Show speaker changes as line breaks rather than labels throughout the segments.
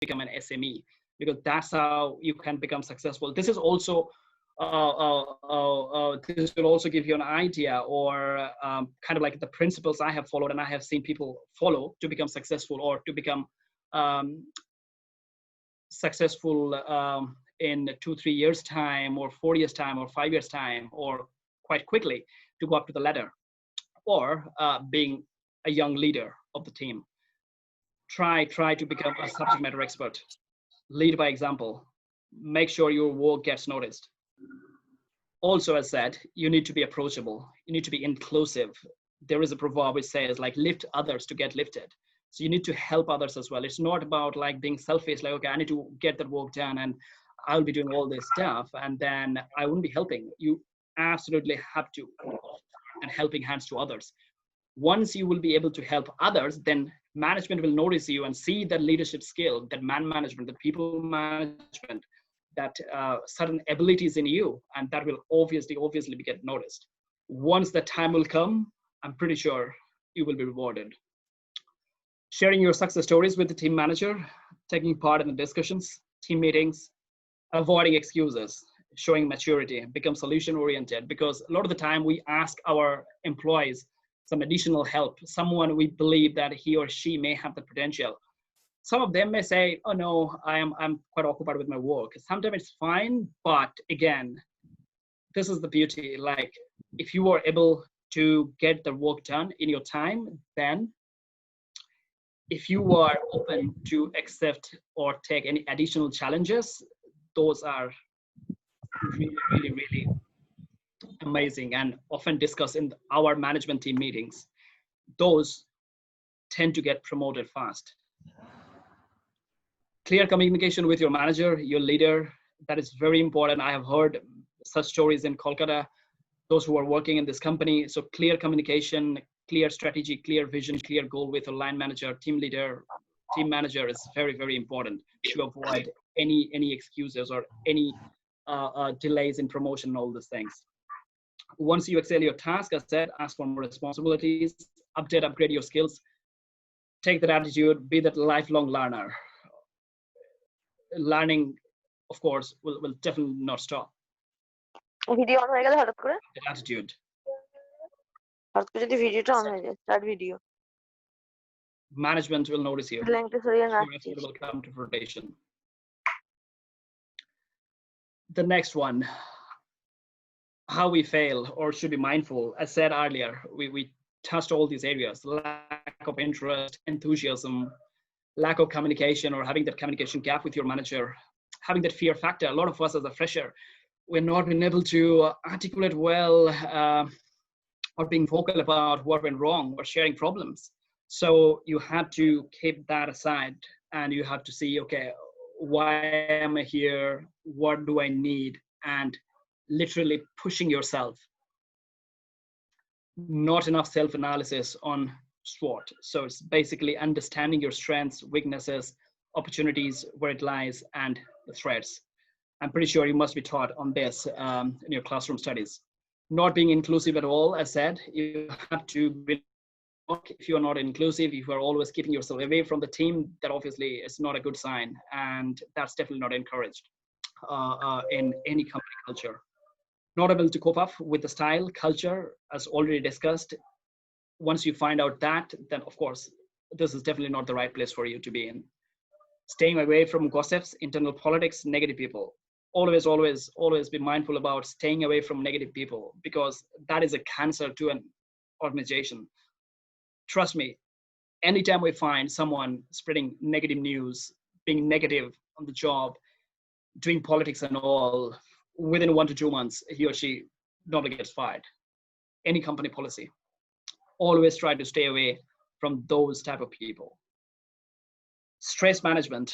become an SME, because that's how you can become successful. This is also this will also give you an idea, or kind of like the principles I have followed and I have seen people follow to become successful, or to become successful in 2-3 years time, or 4 years time, or 5 years time, or quite quickly to go up to the ladder, or being a young leader of the team. Try to become a subject matter expert. Lead by example. Make sure your work gets noticed. Also, as said, you need to be approachable. You need to be inclusive. There is a proverb which says, like, lift others to get lifted. So you need to help others as well. It's not about like being selfish, like, okay, I need to get that work done and I'll be doing all this stuff and then I wouldn't be helping. You absolutely have to, and helping hands to others. Once you will be able to help others, then management will notice you and see that leadership skill, that man management, that people management, that certain abilities in you, and that will obviously get noticed. Once the time will come, I'm pretty sure you will be rewarded. Sharing your success stories with the team manager, taking part in the discussions, team meetings, avoiding excuses, showing maturity, become solution oriented, because a lot of the time we ask our employees some additional help, someone we believe that he or she may have the potential. Some of them may say, oh no, I'm quite occupied with my work. Sometimes it's fine, but again, this is the beauty. Like, if you are able to get the work done in your time, then if you are open to accept or take any additional challenges, those are really amazing and often discussed in our management team meetings. Those tend to get promoted fast. Clear communication with your manager, your leader, that is very important. I have heard such stories in Kolkata, those who are working in this company. So clear communication, clear strategy, clear vision, clear goal with a line manager, team leader, team manager is very important to avoid any excuses or any delays in promotion and all these things. Once you excel your task, as I said, ask for more responsibilities, upgrade your skills, take that attitude, be that lifelong learner. Learning, of course, will definitely not stop.
Video on হয়ে গেল হঠাৎ করে,
That attitude.
হঠাৎ করে যদি ভিডিওটা on হয়ে যায়, start video,
management will notice you.
লিংকটা সরিয়ে
Your
রাখছি।
effort will come to fruition. The next one, how we fail or should be mindful. As said earlier, we touched all these areas: lack of interest, enthusiasm, lack of communication, or having that communication gap with your manager, having that fear factor. A lot of us as a fresher, we're not been able to articulate well or being vocal about what went wrong or sharing problems. So you have to keep that aside and you have to see, okay, why am I here? What do I need? And literally pushing yourself. Not enough self-analysis on SWOT. So it's basically understanding your strengths, weaknesses, opportunities, where it lies, and the threats. I'm pretty sure you must be taught on this in your classroom studies. Not being inclusive at all, as said, you have to be, if you are not inclusive, if you are always keeping yourself away from the team, that obviously is not a good sign, and that's definitely not encouraged in any company culture. Not able to cope up with the style, culture, as already discussed. Once you find out that, then of course, this is definitely not the right place for you to be in. Staying away from gossips, internal politics, negative people. Always be mindful about staying away from negative people, because that is a cancer to an organization. Trust me, anytime we find someone spreading negative news, being negative on the job, doing politics and all, within 1 to 2 months, he or she normally gets fired. Any company policy. Always try to stay away from those type of people. Stress management.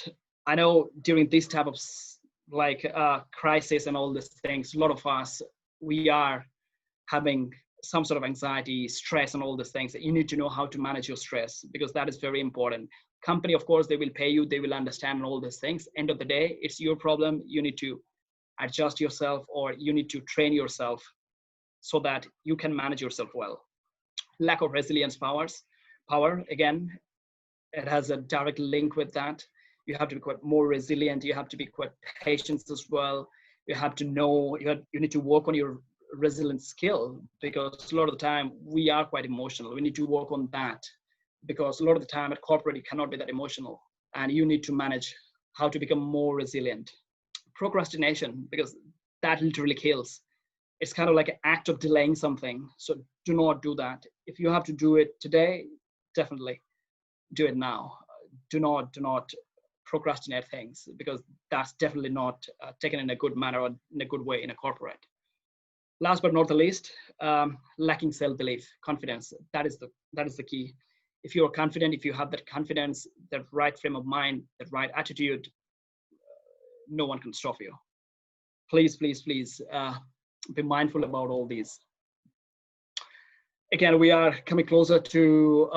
I know during this type of like crisis and all these things, a lot of us, we are having some sort of anxiety, stress, and all these things. You need to know how to manage your stress, because that is very important. Company, of course, they will pay you, they will understand all these things. End of the day, it's your problem. You need to adjust yourself, or you need to train yourself so that you can manage yourself well. Lack of resilience power, again, it has a direct link with that. You have to be quite more resilient. You have to be quite patient as well. You have to know, you need to work on your resilient skill, because a lot of the time we are quite emotional. We need to work on that, because a lot of the time at corporate, you cannot be that emotional, and you need to manage how to become more resilient. Procrastination, because that literally kills. It's kind of like an act of delaying something. So do not do that. If you have to do it today, definitely do it now. Do not procrastinate things, because that's definitely not taken in a good manner or in a good way in a corporate. Last but not the least, lacking self-belief, confidence. That is the key. If you're confident, if you have that confidence, that right frame of mind, that right attitude, no one can stop you. Please, please, please be mindful about all these. Again, we are coming closer to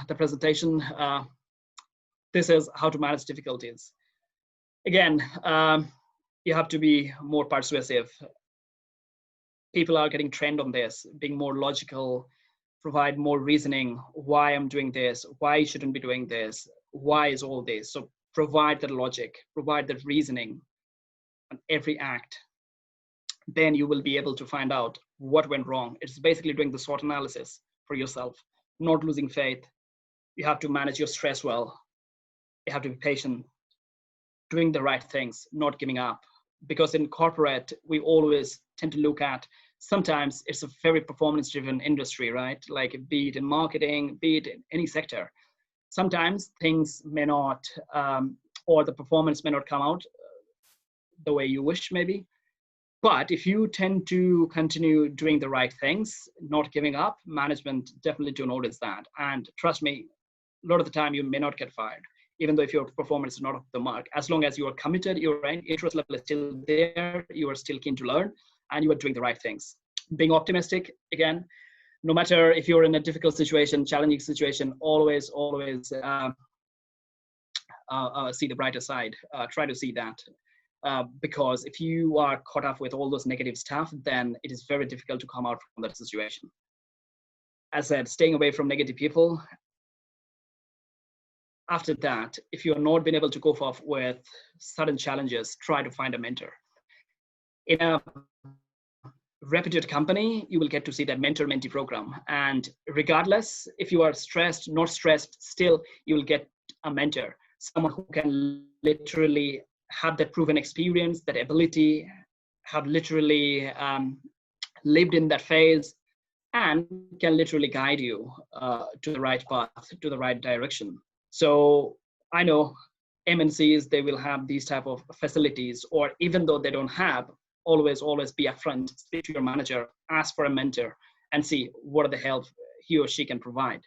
the presentation. This is how to manage difficulties. Again, you have to be more persuasive. People are getting trained on this, being more logical, provide more reasoning, why I'm doing this, why I shouldn't be doing this, why is all this. So provide that logic, provide that reasoning on every act. Then you will be able to find out what went wrong. It's basically doing the SWOT analysis for yourself, not losing faith. You have to manage your stress well. You have to be patient, doing the right things, not giving up. Because in corporate, we always tend to look at, sometimes it's a very performance driven industry, right? Like be it in marketing, be it in any sector. Sometimes things may not, or the performance may not come out the way you wish maybe. But if you tend to continue doing the right things, not giving up, management definitely do notice that. And trust me, a lot of the time you may not get fired, even though if your performance is not up to the mark. As long as you are committed, your interest level is still there, you are still keen to learn, and you are doing the right things. Being optimistic, again, no matter if you're in a difficult situation, challenging situation, always see the brighter side. Try to see that. Because if you are caught up with all those negative stuff, then it is very difficult to come out from that situation. As I said, staying away from negative people. After that, if you're not been able to cope up with sudden challenges, try to find a mentor. In a reputed company, you will get to see that mentor-mentee program. And regardless, if you are stressed, not stressed, still, you will get a mentor, someone who can literally have that proven experience, that ability, have literally lived in that phase, and can literally guide you to the right path, to the right direction. So I know MNCs, they will have these type of facilities, or even though they don't have, always be upfront, speak to your manager, ask for a mentor, and see what are the help he or she can provide.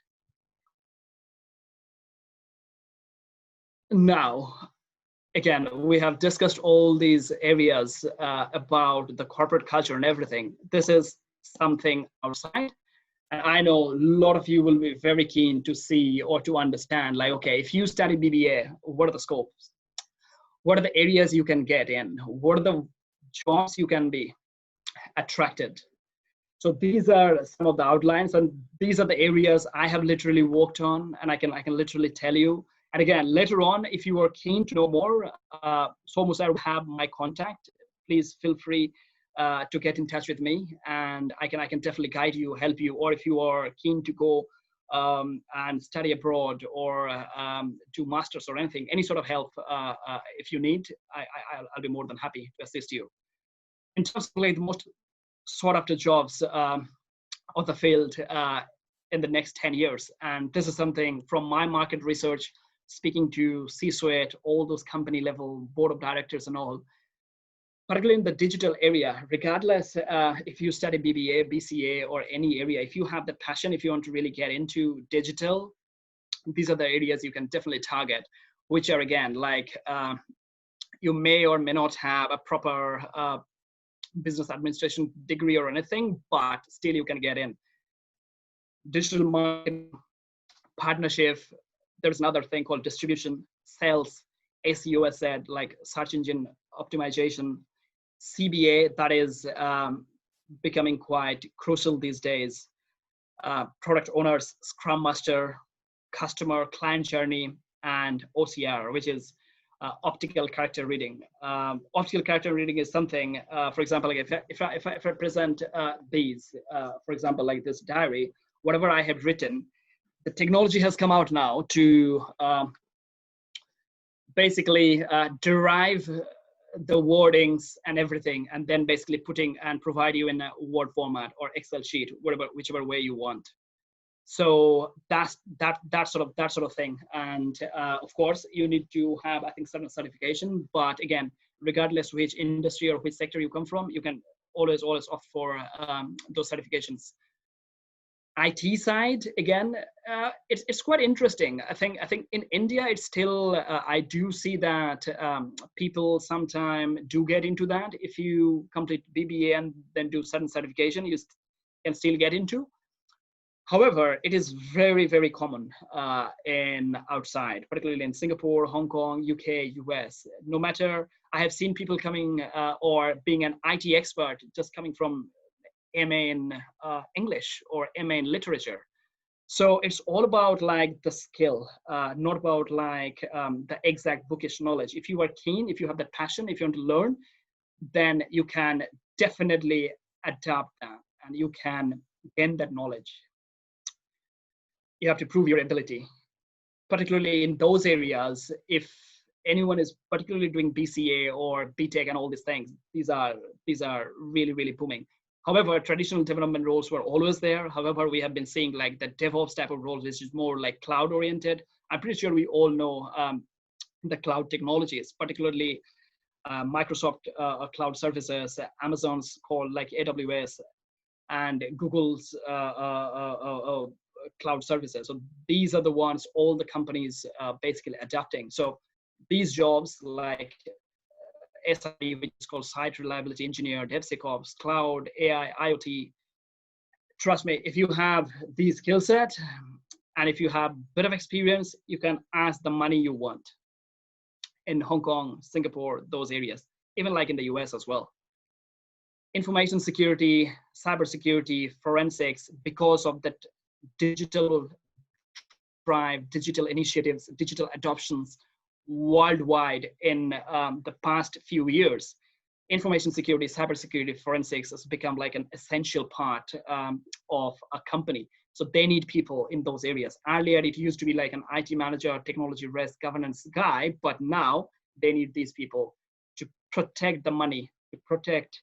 Now, again, we have discussed all these areas about the corporate culture and everything. This is something outside. And I know a lot of you will be very keen to see or to understand, like, okay, if you study BBA, what are the scopes? What are the areas you can get in? What are the jobs you can be attracted? So these are some of the outlines, and these are the areas I have literally worked on, and I can literally tell you. And again, later on, if you are keen to know more, so Musa will have my contact. Please feel free to get in touch with me, and I can definitely guide you, help you. Or if you are keen to go and study abroad or do masters or anything, any sort of help if you need, I'll be more than happy to assist you. In terms of like the most sought after jobs of the field in the next 10 years, and this is something from my market research, speaking to C-suite, all those company level board of directors and all, particularly in the digital area, regardless if you study BBA, BCA, or any area, if you have the passion, if you want to really get into digital, these are the areas you can definitely target, which are, again, like you may or may not have a proper business administration degree or anything, but still you can get in. Digital marketing, partnership, there's another thing called distribution, sales, SEO, as said, like search engine optimization, CBA, that is becoming quite crucial these days. Product owners, Scrum Master, customer client journey, and OCR, which is optical character reading. Optical character reading is something, for example, like if I present these, for example, like this diary, whatever I have written, the technology has come out now to basically derive the wordings and everything, and then basically putting and provide you in a Word format or Excel sheet, whichever way you want. So that's that sort of thing. And of course, you need to have, I think, certain certification. But again, regardless which industry or which sector you come from, you can always opt for those certifications. IT side, again, it's quite interesting. I think in India, it's still, I do see that people sometimes do get into that. If you complete BBA and then do certain certification, you can still get into. However, it is very, very common in outside, particularly in Singapore, Hong Kong, UK, US. No matter, I have seen people coming or being an IT expert just coming from MA in English or MA in literature. So it's all about like the skill, not about like the exact bookish knowledge. If you are keen, if you have that passion, if you want to learn, then you can definitely adapt that and you can gain that knowledge. You have to prove your ability, particularly in those areas. If anyone is particularly doing BCA or BTech and all these things, these are really, really booming. However, traditional development roles were always there. However, we have been seeing like the DevOps type of roles, which is more like cloud oriented. I'm pretty sure we all know the cloud technologies, particularly Microsoft cloud services, Amazon's called like AWS, and Google's cloud services. So these are the ones all the companies basically adapting. So these jobs like SRE, which is called Site Reliability Engineer, DevSecOps, Cloud, AI, IoT. Trust me, if you have these skill set and if you have a bit of experience, you can ask the money you want in Hong Kong, Singapore, those areas, even like in the US as well. Information security, cybersecurity, forensics, because of that digital drive, digital initiatives, digital adoptions worldwide in the past few years, information security, cybersecurity, forensics has become like an essential part of a company. So they need people in those areas. Earlier, it used to be like an IT manager, technology risk, governance guy, but now they need these people to protect the money, to protect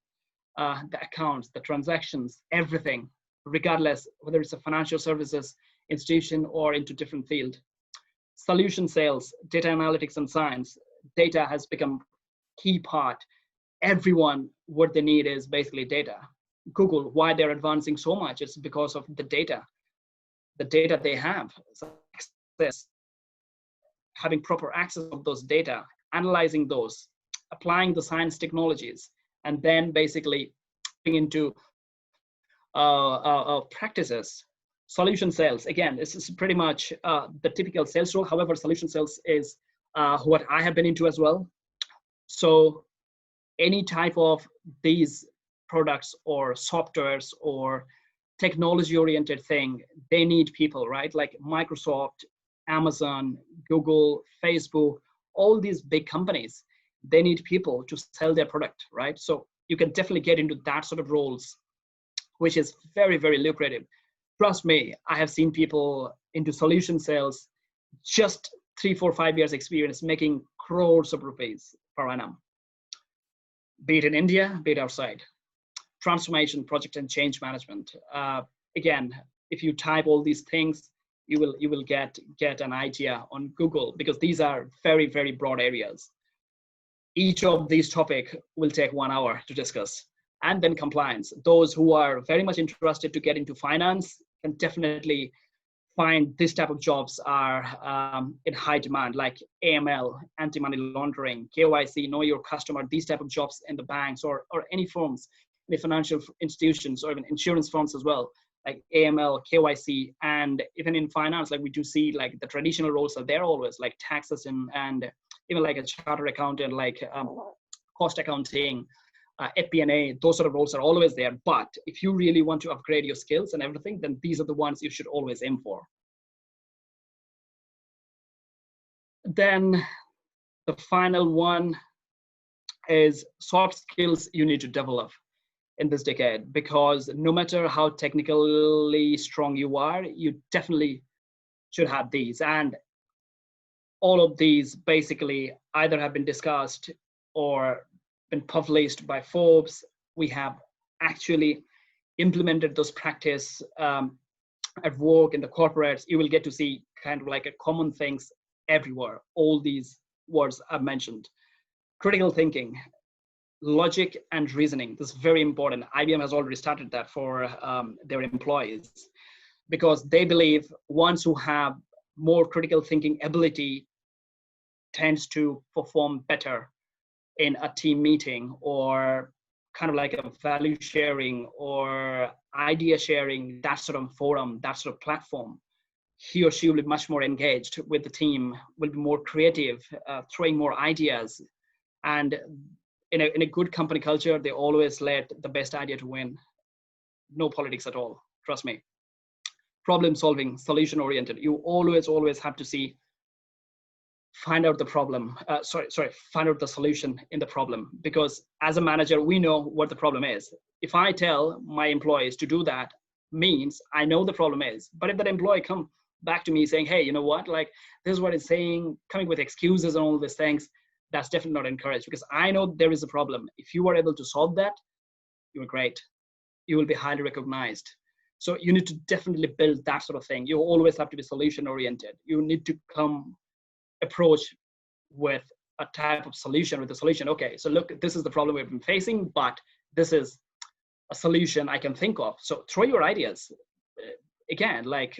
the accounts, the transactions, everything, regardless whether it's a financial services institution or into different field. Solution sales, data analytics and science, data has become key part. Everyone, what they need is basically data. Google, why they're advancing so much, it's because of the data they have. So access, having proper access of those data, analyzing those, applying the science technologies, and then basically into practices. Solution sales, again, this is pretty much the typical sales role. However, solution sales is what I have been into as well. So any type of these products or softwares or technology oriented thing, they need people, right? Like Microsoft, Amazon, Google, Facebook, all these big companies, they need people to sell their product, right? So you can definitely get into that sort of roles, which is very, very lucrative. Trust me, I have seen people into solution sales, just 3, 4, 5 years experience, making crores of rupees per annum, be it in India, be it outside. Transformation, project and change management. Again, if you type all these things, you will get an idea on Google, because these are very, very broad areas. Each of these topics will take 1 hour to discuss. And then compliance. Those who are very much interested to get into finance can definitely find this type of jobs are in high demand, like AML, anti-money laundering, KYC, know your customer, these type of jobs in the banks or any firms, the financial institutions or even insurance firms as well, like AML, KYC, and even in finance, like we do see like the traditional roles are there always, like taxes and even like a chartered accountant, like cost accounting, FP&A, those sort of roles are always there. But if you really want to upgrade your skills and everything, then these are the ones you should always aim for. Then The final one is soft skills you need to develop in this decade, because no matter how technically strong you are, you definitely should have these. And all of these basically either have been discussed or been published by Forbes. We have actually implemented those practice at work in the corporates. You will get to see kind of like a common things everywhere. All these words I've mentioned. Critical thinking, logic and reasoning. This is very important. IBM has already started that for their employees, because they believe ones who have more critical thinking ability tends to perform better in a team meeting, or kind of like a value sharing or idea sharing, that sort of forum, that sort of platform. He or she will be much more engaged with the team, will be more creative, throwing more ideas. And in a good company culture, they always let the best idea to win. No politics at all, trust me. Problem solving, solution oriented. You always have to see, find out the problem, find out the solution in the problem. Because as a manager, we know what the problem is. If I tell my employees to do that, means I know the problem is. But if that employee come back to me saying, hey, you know what, like this is what it's saying, coming with excuses and all these things, that's definitely not encouraged, because I know there is a problem. If you are able to solve that, you're great. You will be highly recognized. So you need to definitely build that sort of thing. You always have to be solution oriented. You need to approach with a type of solution, with a solution. Okay, so look, this is the problem we've been facing, but this is a solution I can think of. So throw your ideas. Again, like,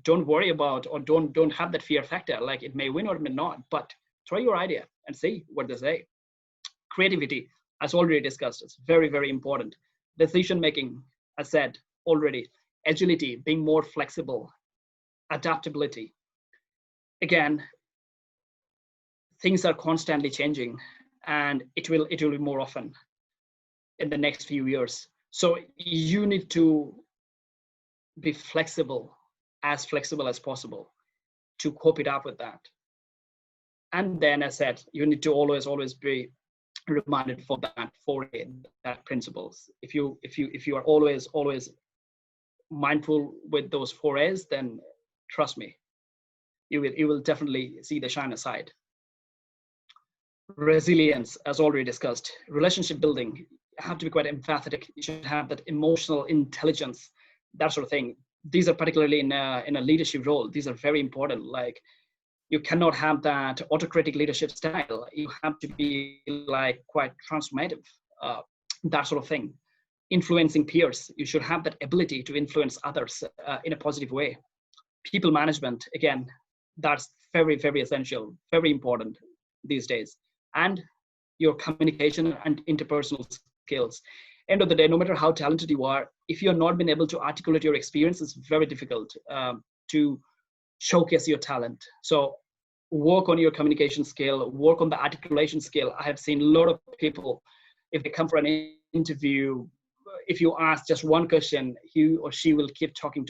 don't worry about, or don't have that fear factor. Like, it may win or it may not, but throw your idea and see what they say. Creativity, as already discussed, it's very, very important. Decision making, as said already. Agility, being more flexible. Adaptability. Again, things are constantly changing, and it will be more often in the next few years. So you need to be flexible as possible to cope it up with that. And then, as said, you need to always be reminded for that, for that principles. If you are always mindful with those 4As, then trust me, you will definitely see the shiner side. Resilience, as already discussed. Relationship building, you have to be quite empathetic. You should have that emotional intelligence, that sort of thing. These are particularly in a leadership role. These are very important. Like, you cannot have that autocratic leadership style. You have to be like quite transformative, that sort of thing. Influencing peers. You should have that ability to influence others in a positive way. People management, again, that's very, very essential, very important these days. And your communication and interpersonal skills. End of the day, no matter how talented you are, if you're not been able to articulate your experience, it's very difficult to showcase your talent. So work on your communication skill, work on the articulation skill. I have seen a lot of people, if they come for an interview, if you ask just one question, he or she will keep talking,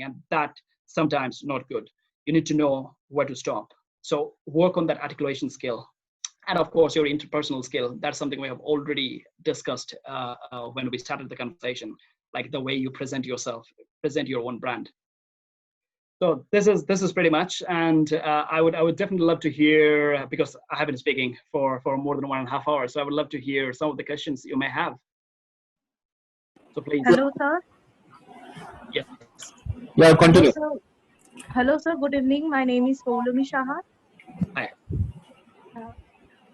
and that sometimes not good. You need to know where to stop. So work on that articulation skill. And of course, your interpersonal skill. That's something we have already discussed when we started the conversation, like the way you present yourself, present your own brand. So this is pretty much, and I would definitely love to hear, because I have been speaking for more than 1.5 hours. So I would love to hear some of the questions you may have. So please.
Hello, sir.
Yes.
Yeah, continue.
Hello, sir. Good evening. My name is Poulumi Shah.
Hi.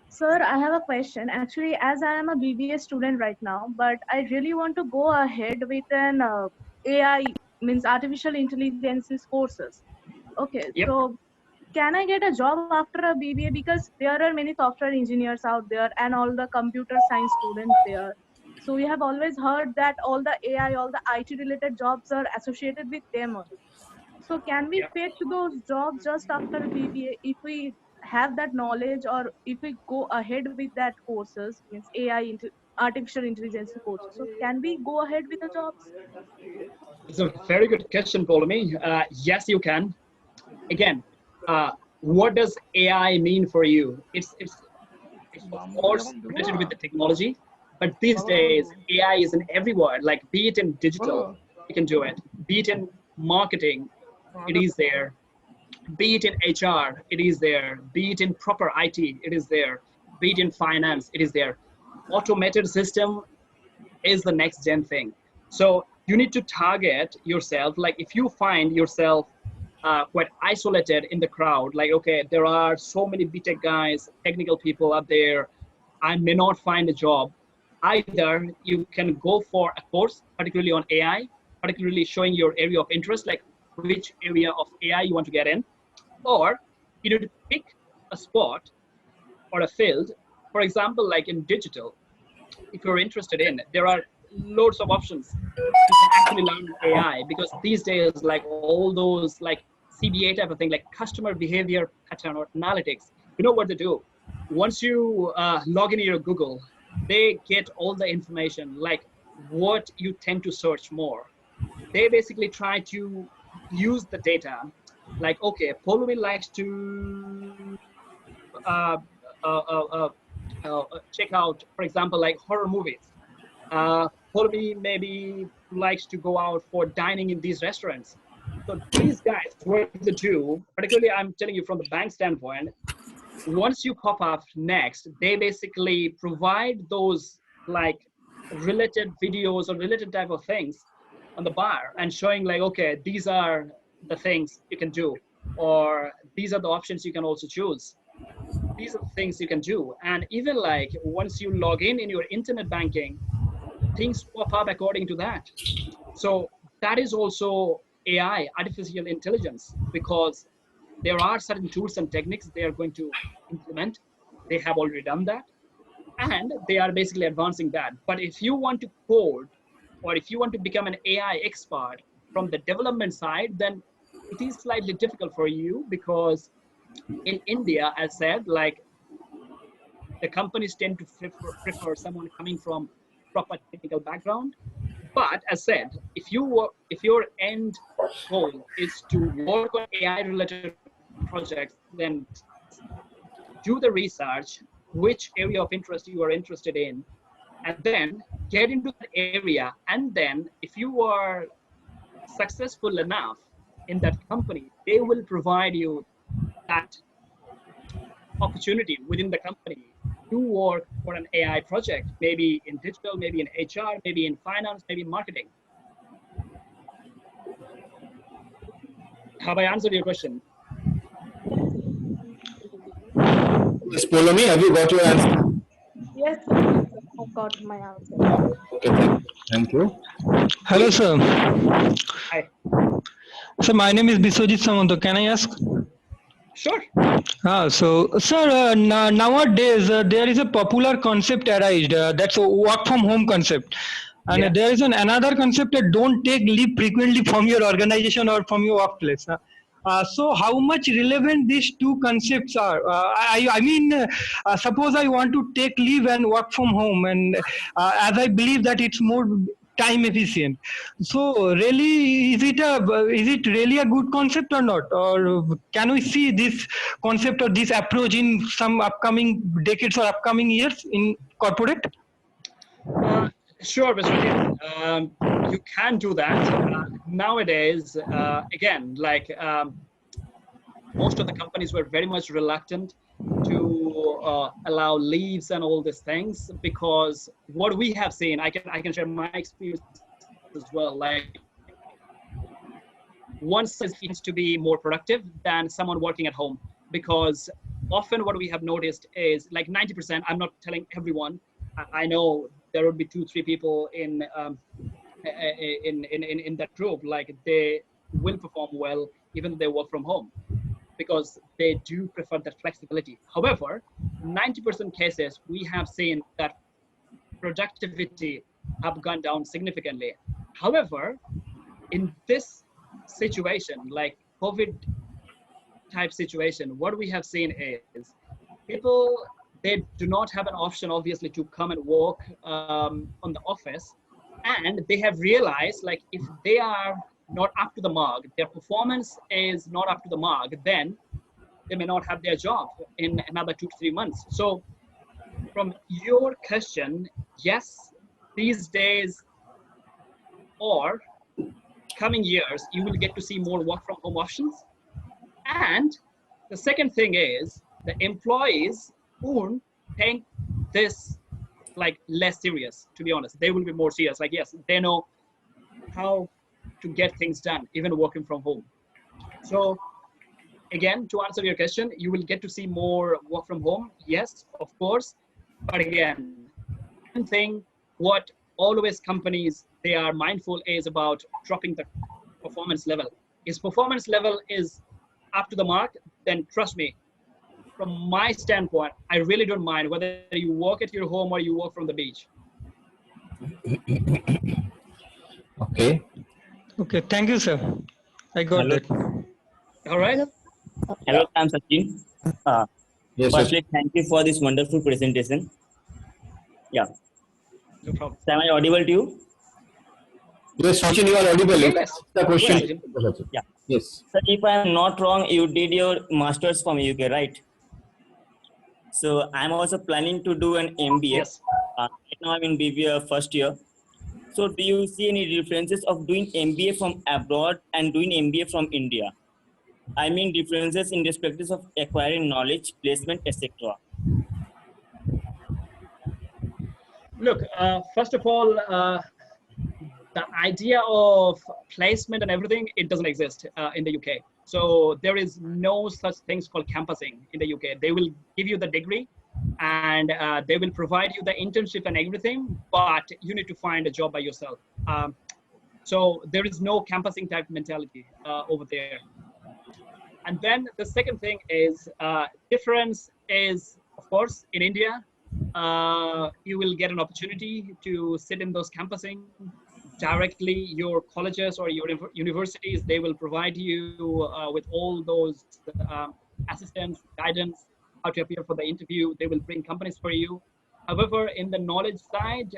Sir, I have a question. Actually, as I am a BBA student right now, but I really want to go ahead with an AI, means artificial intelligence courses. Okay,
Yep.
so can I get a job after a BBA? Because there are many software engineers out there and all the computer science students there. So we have always heard that all the AI, all the IT related jobs are associated with them only. So can we
Yep.
fetch those jobs just after BBA if we have that knowledge, or if we go ahead with that courses, means AI, artificial intelligence courses? So can we go ahead with the jobs?
It's a very good question, Paulamy. Yes, you can. Again, what does AI mean for you? It's of course related with the technology, but these days AI is in every word. Like be it in digital, you can do it. Be it in marketing, it is there. Be it in HR, it is there. Be it in proper IT, it is there. Be it in finance, it is there. Automated system is the next gen thing. So you need to target yourself. Like if you find yourself quite isolated in the crowd, like, okay, there are so many BTech guys, technical people out there, I may not find a job. Either you can go for a course, particularly on AI, particularly showing your area of interest, like which area of AI you want to get in, or you need to pick a spot or a field. For example, like in digital, if you're interested in, there are loads of options you can actually learn AI, because these days, like all those like CBA type of thing, like customer behavior pattern or analytics, you know what they do. Once you log into your Google, they get all the information, like what you tend to search more. They basically try to use the data, like, okay, Polumi likes to uh, uh, uh, uh, check out, for example, like horror movies. Polumi maybe likes to go out for dining in these restaurants. So these guys, what they do, particularly I'm telling you from the bank standpoint, once you pop up next, they basically provide those like related videos or related type of things on the bar and showing like, okay, these are the things you can do, or these are the options you can also choose. These are the things you can do. And even like once you log in your internet banking, things pop up according to that. So that is also AI, artificial intelligence, because there are certain tools and techniques they are going to implement. They have already done that, and they are basically advancing that. But if you want to code, or if you want to become an AI expert from the development side, then it is slightly difficult for you, because in India, as said, like the companies tend to prefer someone coming from proper technical background. But as said, if your end goal is to work on AI related projects, then do the research, which area of interest you are interested in, and then get into that area. And then if you are successful enough in that company, they will provide you that opportunity within the company to work for an AI project, maybe in digital, maybe in HR, maybe in finance, maybe in marketing. Have I answered your question?
Yes, Polomi, have you got your answer?
Yes, I got my answer.
Okay, thank you.
Hello, sir.
Hi.
So my name is Biswajit Samanto. Can I ask?
Sure.
So, sir, nowadays there is a popular concept arised. That's a work from home concept. And
Yeah.
there is another concept that don't take leave frequently from your organization or from your workplace. So how much relevant these two concepts are? I mean, suppose I want to take leave and work from home, and as I believe that it's more time efficient. So really, is it really a good concept or not? Or can we see this concept or this approach in some upcoming decades or upcoming years in corporate?
Sure, Vishwajit. You can do that. Nowadays, again, like most of the companies were very much reluctant to allow leaves and all these things, because what we have seen, I can share my experience as well. Like one seems to be more productive than someone working at home, because often what we have noticed is like 90%. I'm not telling everyone. I know there would be 2-3 people in that group, like they will perform well even though they work from home, because they do prefer that flexibility. However, 90% cases we have seen that productivity have gone down significantly. However, in this situation, like COVID type situation, what we have seen is people, they do not have an option, obviously, to come and work on the office. And they have realized, like, if they are not up to the mark, their performance is not up to the mark, then they may not have their job in another 2 to 3 months. So from your question, yes, these days or coming years, you will get to see more work from home options. And the second thing is the employees won't take this like less serious, to be honest. They will be more serious. Like, yes, they know how to get things done, even working from home. So again, to answer your question, you will get to see more work from home. Yes, of course. But again, one thing, what always companies, they are mindful is about dropping the performance level. If performance level is up to the mark, then trust me, from my standpoint, I really don't mind whether you work at your home or you work from the beach.
Okay.
Okay, thank you, sir. I got
Hello.
that.
All right?
Hello, I'm Sachin. Uh,
Yes, yes.
Firstly, thank you for this wonderful presentation. Yeah.
No problem.
So am I audible to you?
Yes, Sachin, you are audible. You can
Yes.
ask the question.
Yes, Sachin.
Sachin.
Yeah.
Yes.
So if I'm not wrong, you did your master's from UK, right? So I'm also planning to do an MBA.
Yes.
Right now I'm in BBA first year. So do you see any differences of doing MBA from abroad and doing MBA from India? I mean differences in respect of acquiring knowledge, placement, etc.
Look, first of all, the idea of placement and everything, it doesn't exist in the UK. So there is no such things called campusing in the UK. They will give you the degree and they will provide you the internship and everything, but you need to find a job by yourself. So there is no campusing type mentality over there. And then the second thing is difference is, of course, in India, you will get an opportunity to sit in those campusing directly. Your colleges or your universities, they will provide you with all those assistance, guidance, how to appear for the interview. They will bring companies for you. However, in the knowledge side,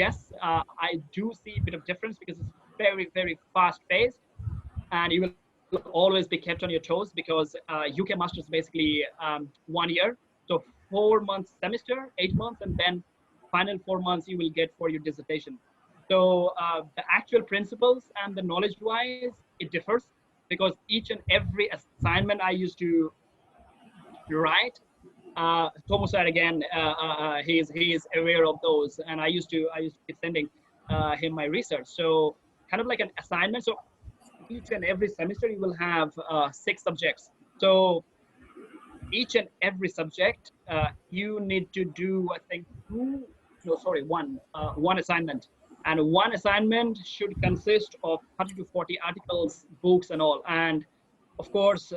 yes, I do see a bit of difference because it's very, very fast paced and you will always be kept on your toes because UK Masters basically 1 year. So 4 months semester, 8 months, and then final 4 months you will get for your dissertation. So the actual principles and the knowledge wise, it differs because each and every assignment I used to write, Tomo said again, he is aware of those, and I used to be sending him my research. So kind of like an assignment. So each and every semester you will have 6 subjects. So each and every subject you need to do, I think, one assignment, and one assignment should consist of 30 to 40 articles, books, and all. And of course,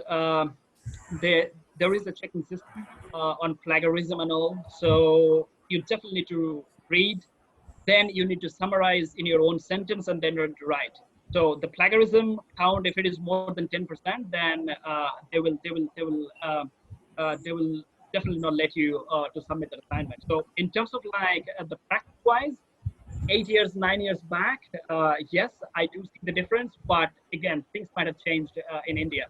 there is a checking system on plagiarism and all. So you definitely need to read. Then you need to summarize in your own sentence, and then write. So the plagiarism count, if it is more than 10%, then they will definitely not let you to submit that assignment. So in terms of like the practice wise, 8 years, 9 years back, yes, I do see the difference. But again, things might have changed in India.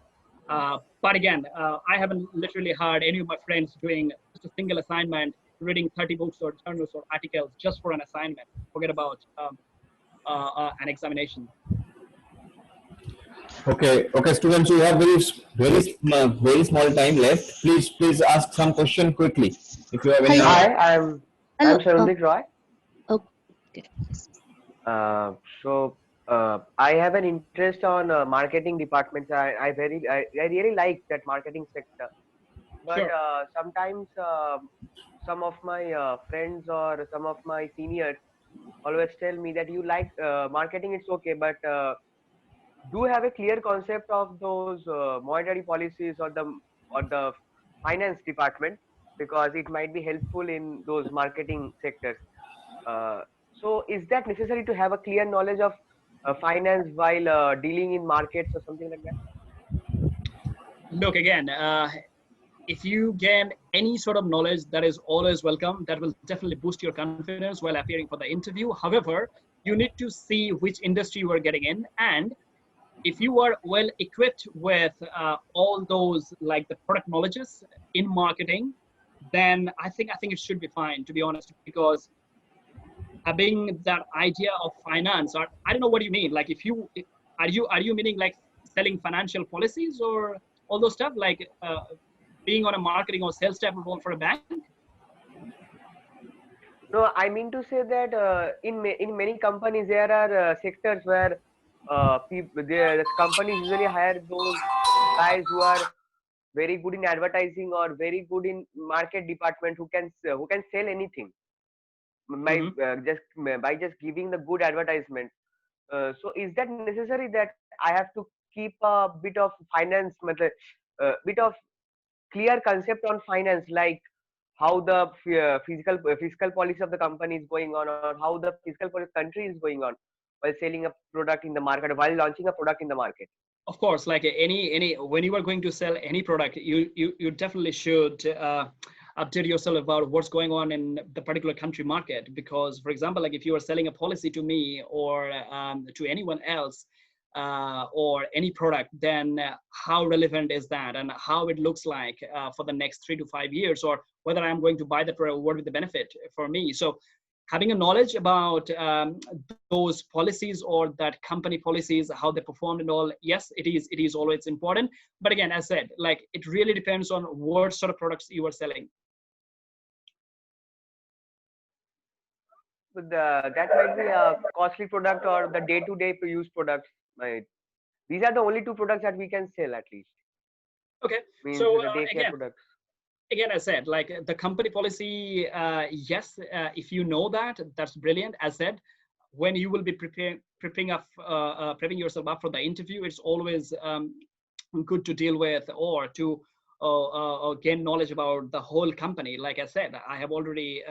But again, I haven't literally heard any of my friends doing just a single assignment, reading 30 books or journals or articles just for an assignment. Forget about an examination.
Okay, okay, students, you have very small time left. Please ask some question quickly. If you have any.
Hi, I'm
Hello.
Sharundik Roy.
Okay.
I have an interest on marketing departments. I really like that marketing sector. But
Sure.
sometimes some of my friends or some of my seniors always tell me that you like marketing, it's okay, but do have a clear concept of those monetary policies or the finance department, because it might be helpful in those marketing sectors. So is that necessary to have a clear knowledge of finance while dealing in markets or something like that?
Look, again, if you gain any sort of knowledge, that is always welcome. That will definitely boost your confidence while appearing for the interview. However, you need to see which industry you are getting in, and if you are well equipped with all those like the product knowledges in marketing, then I think it should be fine, to be honest, because having that idea of finance, or I don't know what you mean. Like, are you meaning like selling financial policies or all those stuff, like being on a marketing or sales type of role for a bank?
No, I mean to say that in many companies there are sectors where the companies usually hire those guys who are very good in advertising or very good in market department who can sell anything by
Hmm.
by just giving the good advertisement. So is that necessary that I have to keep a bit of finance, bit of clear concept on finance, like how the fiscal policy of the company is going on, or how the fiscal policy country is going on while selling a product in the market, while launching a product in the market?
Of course, like any when you are going to sell any product, you definitely should update yourself about what's going on in the particular country market. Because, for example, like if you are selling a policy to me or to anyone else, or any product, then how relevant is that, and how it looks like for the next 3 to 5 years, or whether I'm going to buy that product, what would the benefit for me. So having a knowledge about those policies or that company policies, how they performed and all, yes, it is always important. But again, as said, like it really depends on what sort of products you are selling.
But that might be a costly product or the day-to-day use products. Right? These are the only two products that we can sell at least.
Okay,
Means
so
the daycare
again,
products.
I said, like the company policy, yes, if you know that, that's brilliant. As said, when you will be prepping yourself up for the interview, it's always good to deal with, or to gain knowledge about the whole company. Like I said, I have already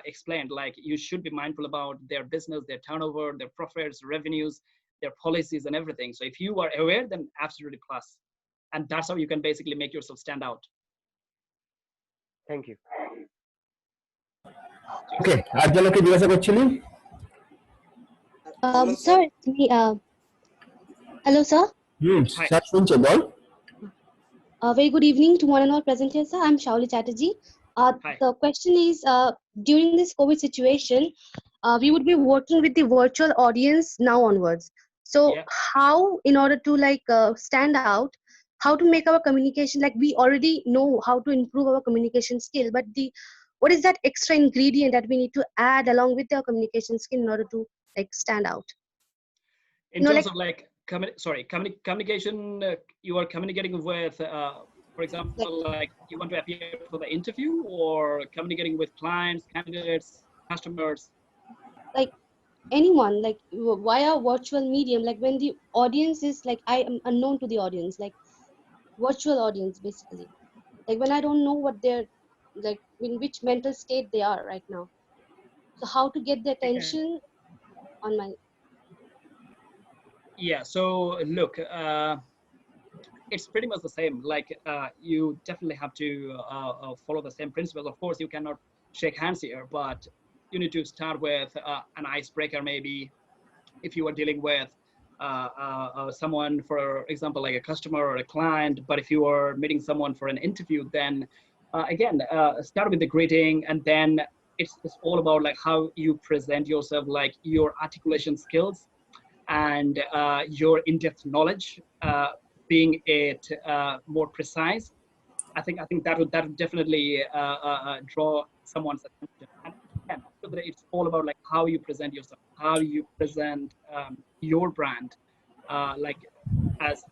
explained, like you should be mindful about their business, their turnover, their profits, revenues, their policies and everything. So if you are aware, then absolutely plus. And that's how you can basically make yourself stand out.
Thank you.
ওকে, আর জনকে জিজ্ঞাসা করছিলি?
Sir, hello, sir.
Hi.
Sir শুনছে, বল।
Very good evening to one and all present here, sir. I'm Shauli Chatterjee.
Hi.
The question is, during this COVID situation, we would be working with the virtual audience now onwards. So
Yeah.
how, in order to stand out, how to make our communication, like we already know how to improve our communication skill, but what is that extra ingredient that we need to add along with our communication skill in order to stand out?
In terms of communication, you are communicating with, for example, like you want to appear for the interview, or communicating with clients, candidates, customers?
Like anyone, like via virtual medium, like when the audience is like, I am unknown to the audience, like virtual audience basically, like when I don't know what they're like, in which mental state they are right now, so how to get the attention on my.
Yeah, so look, it's pretty much the same. Like you definitely have to follow the same principles. Of course, you cannot shake hands here, but you need to start with an icebreaker, maybe, if you are dealing with someone, for example, like a customer or a client. But if you are meeting someone for an interview, then again, start with the greeting, and then it's all about like how you present yourself, like your articulation skills and your in-depth knowledge, being it more precise. I think that would definitely draw someone's attention. And again, it's all about like how you present yourself, how you present your brand, like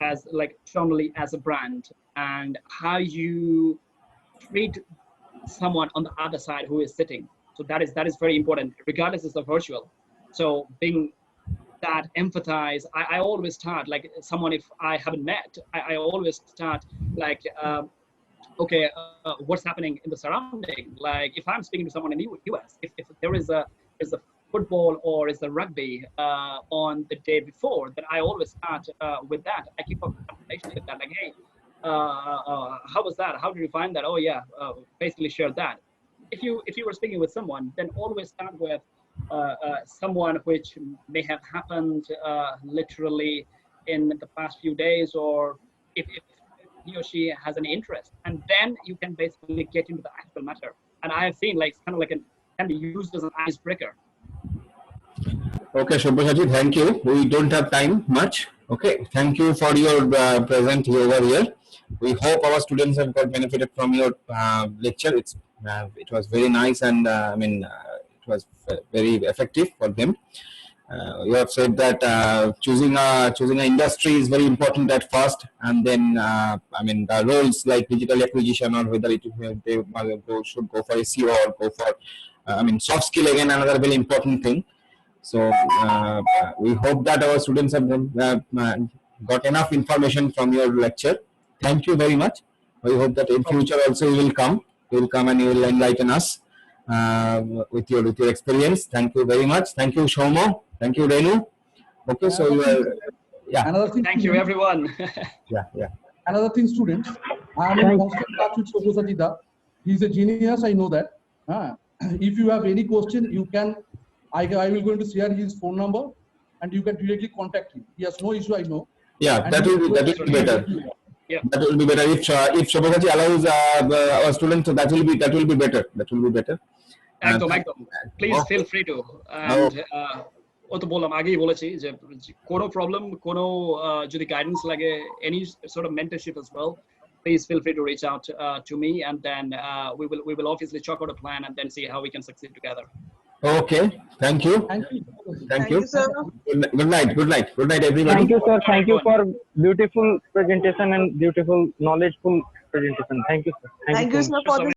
as like strongly as a brand, and how you treat someone on the other side who is sitting. So that is very important, regardless if it's virtual. So being that empathize, I always start like someone, if I haven't met, I always start like okay, what's happening in the surrounding. Like if I'm speaking to someone in the US, if there is a football or is a rugby on the day before, then I always start with that. I keep up conversation with that, like, hey, how was that, how did you find that? Oh yeah, basically share that. If you were speaking with someone, then always start with someone which may have happened literally in the past few days, or if he or she has any interest, and then you can basically get into the actual matter. And I have seen like it's kind of like can be used as an icebreaker.
Okay, Sabyasachi, thank you. We don't have time much. Okay, thank you for your presence over here. We hope our students have got benefited from your lecture. It was very nice, and it was very effective for them. You have said that choosing an industry is very important at first, and then the roles like digital acquisition, or whether should go for SEO or go for soft skill, again another very important thing. So we hope that our students have got enough information from your lecture. Thank you very much. We hope that in future also you will come and you will enlighten us with your experience. Thank you very much. Thank you, Shomo. Thank you, Renu. Okay, so you are, yeah.
Another thing,
Thank you, everyone.
Yeah.
Another thing, students, I am in constant touch with Sabyasachi da. He's a genius, I know that. If you have any question, you can. I will going to share his phone number, and you can directly contact him. He has no issue, I know.
Yeah,
And
that will be better.
Yeah.
That will be better if Sabyasachi allows our students. That will be better. That will be better.
একদম please feel free to and ও তো বললাম আগেই বলেছি যে কোনো problem কোনো যদি গাইডেন্স লাগে any sort of mentorship as well, please feel free to reach out to me, and then we will obviously chalk out a plan and then see how we can succeed together.
Okay, thank you. Thank you,
sir.
Good night, everybody.
Thank you, sir. Thank you for beautiful presentation and beautiful knowledgeful presentation. Thank you, sir.
Thank you,
so much.
sir, for this